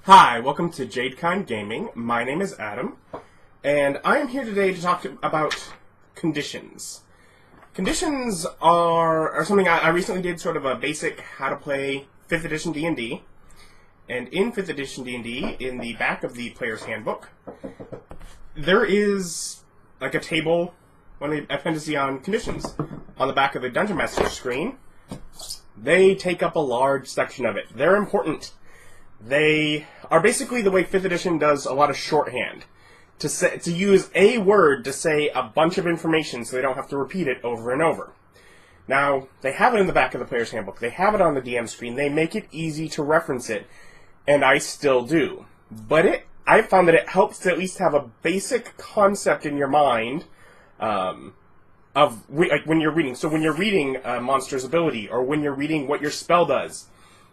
Hi, welcome to JadeKind Gaming. My name is Adam, and I am here today to talk about conditions. Conditions are something I recently did sort of a basic how to play 5th edition D&D. And in 5th edition D&D, in the back of the player's handbook, there is like a table, an appendice on conditions. On the back of the Dungeon Master screen, they take up a large section of it. They're important. They are basically the way 5th edition does a lot of shorthand. To use a word to say a bunch of information so they don't have to repeat it over and over. Now, they have it in the back of the player's handbook. They have it on the DM screen. They make it easy to reference it. And I still do. But I found that it helps to at least have a basic concept in your mind like when you're reading. So when you're reading a monster's ability, or when you're reading what your spell does,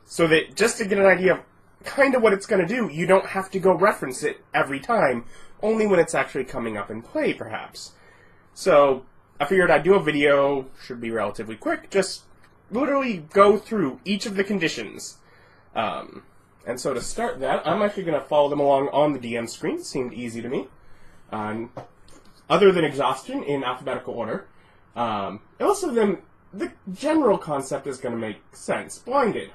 so that just to get an idea of kind of what it's going to do, you don't have to go reference it every time, only when it's actually coming up in play, perhaps. So I figured I'd do a video, should be relatively quick, just literally go through each of the conditions. And so to start that, I'm actually going to follow them along on the DM screen. It seemed easy to me. Other than Exhaustion, in alphabetical order. Also, the general concept is going to make sense. Blinded.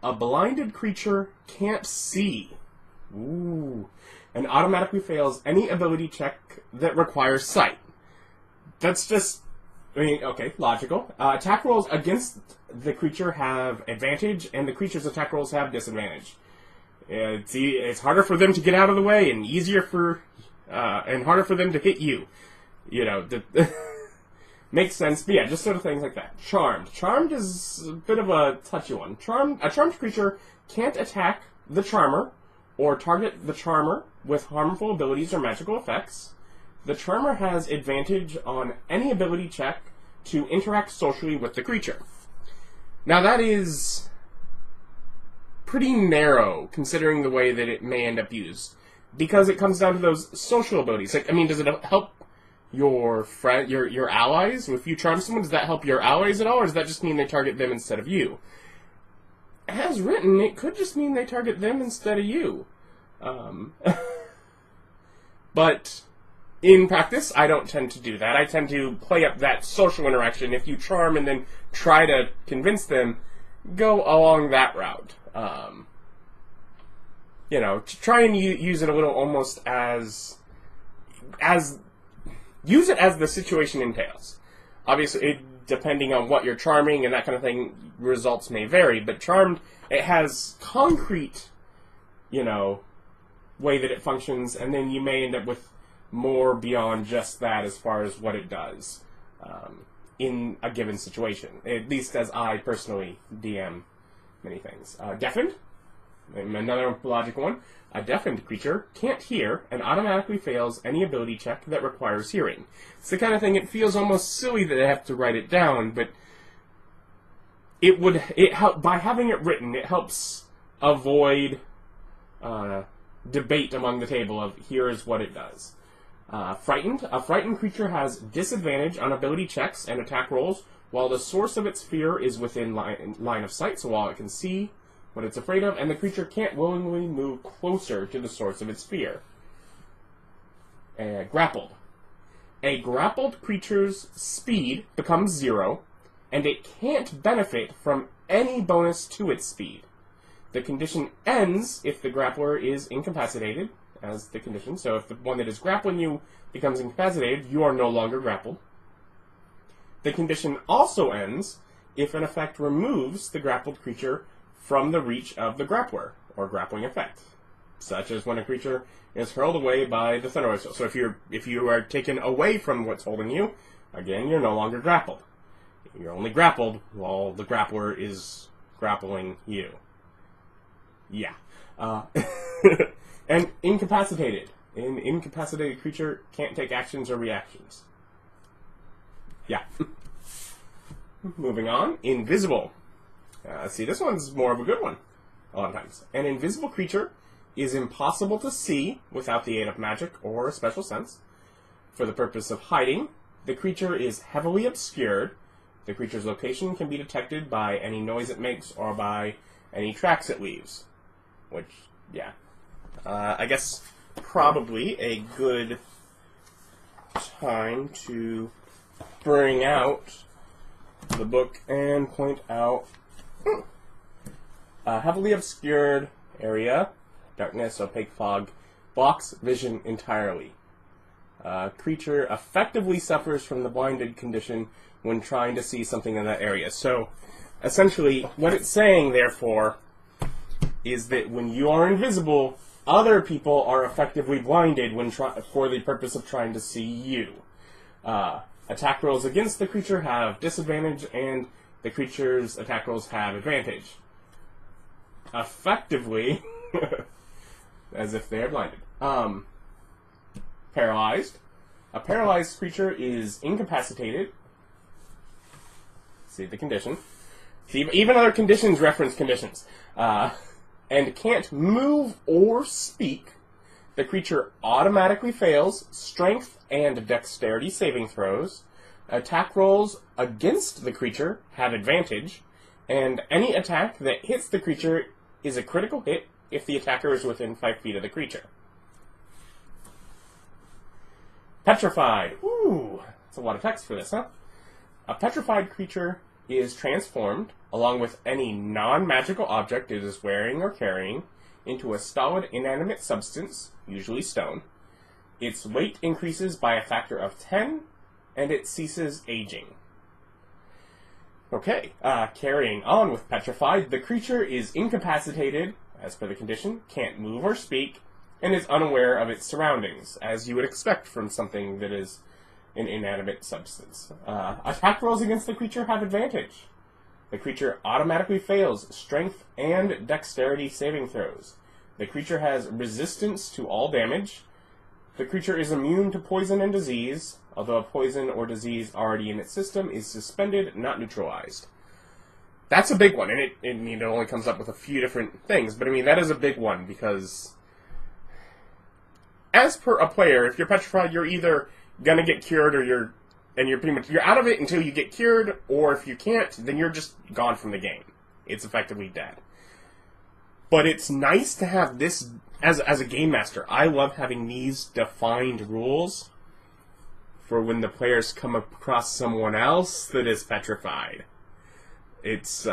A blinded creature can't see. Ooh. And automatically fails any ability check that requires sight. That's just, okay, logical. Attack rolls against the creature have advantage, and the creature's attack rolls have disadvantage. It's harder for them to get out of the way, and easier for, and harder for them to hit you. Makes sense, but yeah, just sort of things like that. Charmed. Charmed is a bit of a touchy one. A charmed creature can't attack the charmer, or target the charmer with harmful abilities or magical effects. The charmer has advantage on any ability check to interact socially with the creature. Now that is pretty narrow, considering the way that it may end up used, because it comes down to those social abilities. Like, does it help your allies? If you charm someone, does that help your allies at all, or does that just mean they target them instead of you? As written, it could just mean they target them instead of you. But in practice, I don't tend to do that. I tend to play up that social interaction. If you charm and then try to convince them, go along that route. To try and use it a little almost as use it as the situation entails. Obviously, depending on what you're charming and that kind of thing, results may vary. But charmed, it has concrete, way that it functions, and then you may end up with more beyond just that as far as what it does in a given situation. At least as I personally DM many things. Deafened, another logical one. A deafened creature can't hear and automatically fails any ability check that requires hearing. It's the kind of thing, it feels almost silly that I have to write it down, but by having it written, it helps avoid debate among the table of here's what it does. Frightened. A frightened creature has disadvantage on ability checks and attack rolls while the source of its fear is within line of sight, so while it can see what it's afraid of, and the creature can't willingly move closer to the source of its fear. Grappled. A grappled creature's speed becomes 0, and it can't benefit from any bonus to its speed. The condition ends if the grappler is incapacitated, as the condition. So if the one that is grappling you becomes incapacitated, you are no longer grappled. The condition also ends if an effect removes the grappled creature from the reach of the grappler, or grappling effect, such as when a creature is hurled away by the thunder whistle. So if you are taken away from what's holding you, again, you're no longer grappled. You're only grappled while the grappler is grappling you. Yeah. And incapacitated. An incapacitated creature can't take actions or reactions. Yeah. Moving on. Invisible. See, this one's more of a good one, a lot of times. An invisible creature is impossible to see without the aid of magic or a special sense. For the purpose of hiding, the creature is heavily obscured The creature's location can be detected by any noise it makes or by any tracks it leaves. Which, yeah. I guess probably a good time to bring out the book and point out a heavily obscured area, darkness, opaque fog, blocks vision entirely. Creature effectively suffers from the blinded condition when trying to see something in that area. So, essentially, what it's saying, therefore, is that when you are invisible, other people are effectively blinded when for the purpose of trying to see you. Attack rolls against the creature have disadvantage, and the creature's attack rolls have advantage. Effectively, as if they are blinded. Paralyzed. A paralyzed creature is incapacitated. See the condition. See, even other conditions reference conditions. And can't move or speak. The creature automatically fails strength and dexterity saving throws. Attack rolls against the creature have advantage. And any attack that hits the creature is a critical hit if the attacker is within 5 feet of the creature. Petrified. Ooh, that's a lot of text for this, huh? A petrified creature is transformed, along with any non-magical object it is wearing or carrying, into a solid inanimate substance, usually stone. Its weight increases by a factor of 10, and it ceases aging. Okay, carrying on with Petrified, the creature is incapacitated, as per the condition, can't move or speak, and is unaware of its surroundings, as you would expect from something that is an inanimate substance. Attack rolls against the creature have advantage. The creature automatically fails strength and dexterity saving throws. The creature has resistance to all damage. The creature is immune to poison and disease, although a poison or disease already in its system is suspended, not neutralized. That's a big one, and it only comes up with a few different things, but I mean, that is a big one, because as per a player, if you're petrified, you're either gonna get cured, or you're pretty much, you're out of it until you get cured, or if you can't, then you're just gone from the game. It's effectively dead. But it's nice to have this, as a game master, I love having these defined rules for when the players come across someone else that is petrified. It's,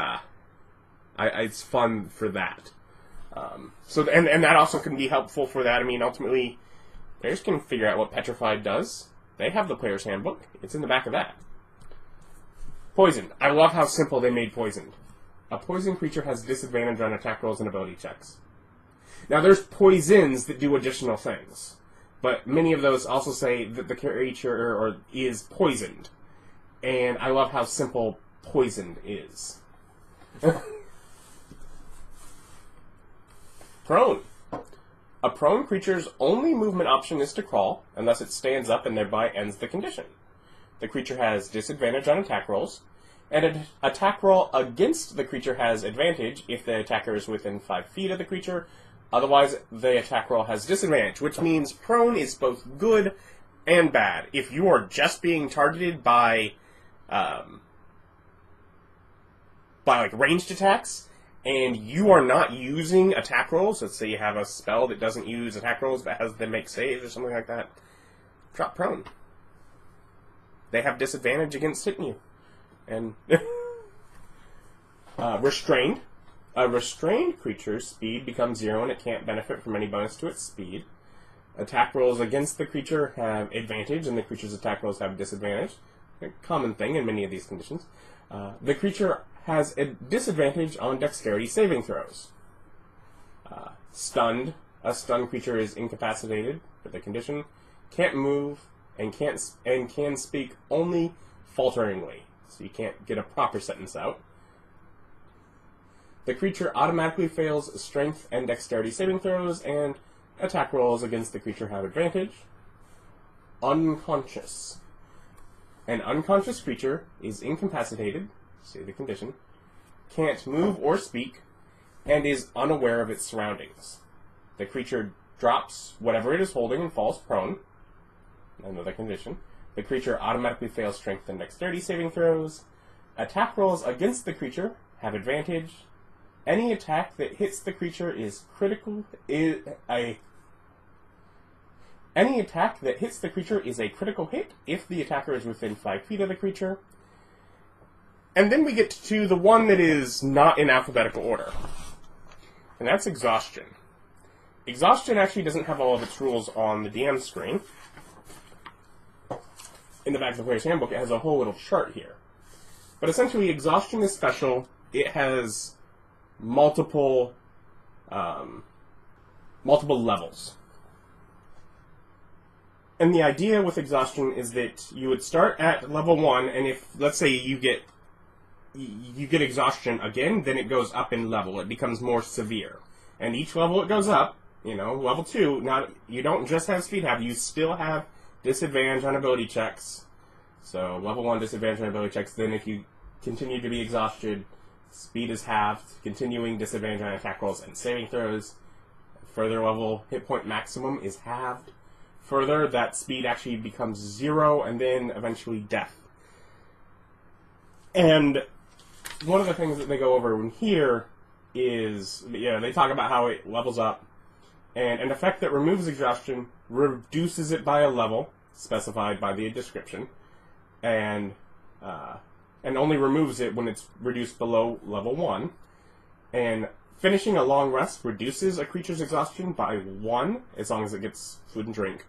it's fun for that. So, and that also can be helpful for that. I mean, ultimately, players can figure out what Petrified does. They have the player's handbook. It's in the back of that. Poisoned. I love how simple they made poisoned. A poison creature has disadvantage on attack rolls and ability checks. Now, there's poisons that do additional things, but many of those also say that the creature is poisoned. And I love how simple poisoned is. Prone. A prone creature's only movement option is to crawl, unless it stands up and thereby ends the condition. The creature has disadvantage on attack rolls, and an attack roll against the creature has advantage if the attacker is within 5 feet of the creature. Otherwise, the attack roll has disadvantage, which means prone is both good and bad. If you are just being targeted by like ranged attacks, and you are not using attack rolls, let's say you have a spell that doesn't use attack rolls but has them make saves or something like that, drop prone. They have disadvantage against hitting you. And restrained. A restrained creature's speed becomes 0 and it can't benefit from any bonus to its speed. Attack rolls against the creature have advantage and the creature's attack rolls have disadvantage. A common thing in many of these conditions. The creature has a disadvantage on dexterity saving throws. Stunned. A stunned creature is incapacitated for the condition, can't move, and can speak only falteringly. So you can't get a proper sentence out. The creature automatically fails strength and dexterity saving throws, and attack rolls against the creature have advantage. Unconscious. An unconscious creature is incapacitated, say the condition, can't move or speak, and is unaware of its surroundings. The creature drops whatever it is holding and falls prone, another condition. The creature automatically fails strength and dexterity saving throws. Attack rolls against the creature have advantage. Any attack that hits the creature is critical. Any attack that hits the creature is a critical hit if the attacker is within 5 feet of the creature. And then we get to the one that is not in alphabetical order. And that's Exhaustion. Exhaustion actually doesn't have all of its rules on the DM screen. In the back of the player's handbook, it has a whole little chart here. But essentially, Exhaustion is special. It has multiple levels. And the idea with Exhaustion is that you would start at level 1, and if, let's say, you get Exhaustion again, then it goes up in level. It becomes more severe. And each level it goes up, level 2, you don't just have speed halved, you still have disadvantage on ability checks. So, level 1 disadvantage on ability checks, then if you continue to be exhausted, speed is halved, continuing disadvantage on attack rolls and saving throws. Further level, hit point maximum is halved. Further, that speed actually becomes 0, and then eventually death. And one of the things that they go over in here is, they talk about how it levels up, and an effect that removes exhaustion reduces it by a level specified by the description, and only removes it when it's reduced below level 1. And finishing a long rest reduces a creature's exhaustion by 1, as long as it gets food and drink.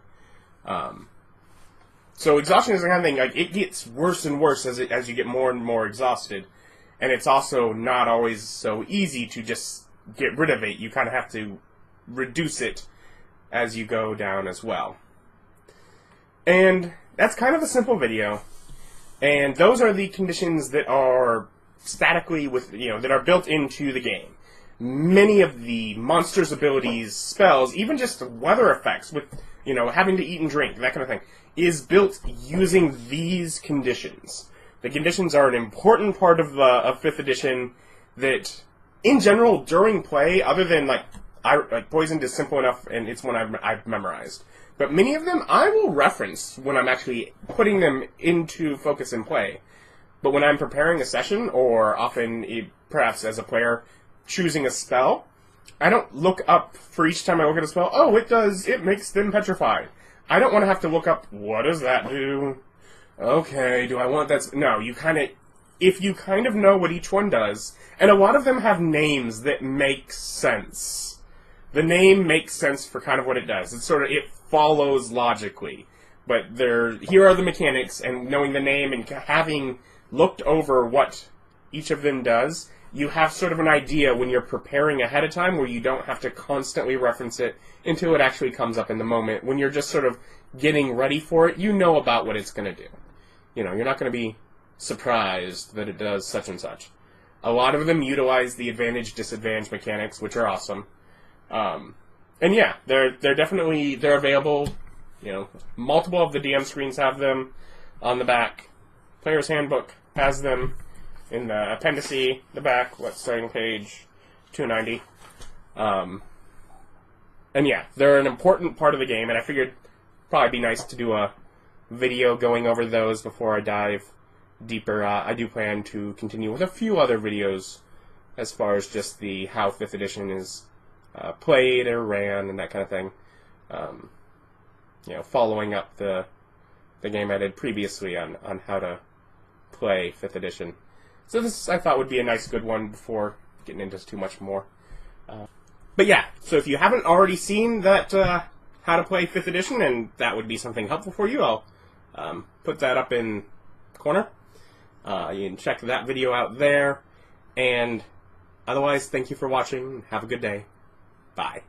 So exhaustion is the kind of thing, like, it gets worse and worse as you get more and more exhausted. And it's also not always so easy to just get rid of it. You kind of have to reduce it as you go down as well. And that's kind of a simple video. And those are the conditions that are statically that are built into the game. Many of the monsters' abilities, spells, even just weather effects with, having to eat and drink, that kind of thing, is built using these conditions. The conditions are an important part of 5th edition that, in general, during play, other than, Poisoned is simple enough, and it's one I've memorized. But many of them I will reference when I'm actually putting them into focus and play. But when I'm preparing a session, or often, perhaps as a player, choosing a spell, I don't look up for each time I look at a spell, it makes them petrified. I don't want to have to look up, what does that do? Okay, do I want that? No, if you kind of know what each one does, and a lot of them have names that make sense. The name makes sense for kind of what it does. It follows logically. But here are the mechanics, and knowing the name and having looked over what each of them does, you have sort of an idea when you're preparing ahead of time where you don't have to constantly reference it until it actually comes up in the moment. When you're just sort of getting ready for it, you know about what it's going to do. You're not going to be surprised that it does such and such. A lot of them utilize the advantage-disadvantage mechanics, which are awesome. And yeah, they're available. Multiple of the DM screens have them on the back. Player's Handbook has them in the appendice, the back, starting page 290. And yeah, they're an important part of the game, and I figured it'd probably be nice to do a video going over those before I dive deeper. I do plan to continue with a few other videos as far as just how 5th edition is played or ran and that kind of thing. Following up the game I did previously on how to play 5th edition. So this, I thought, would be a nice good one before getting into too much more. But yeah, so if you haven't already seen that how to play 5th edition, and that would be something helpful for you, I'll put that up in the corner. You can check that video out there. And otherwise, thank you for watching. Have a good day. Bye.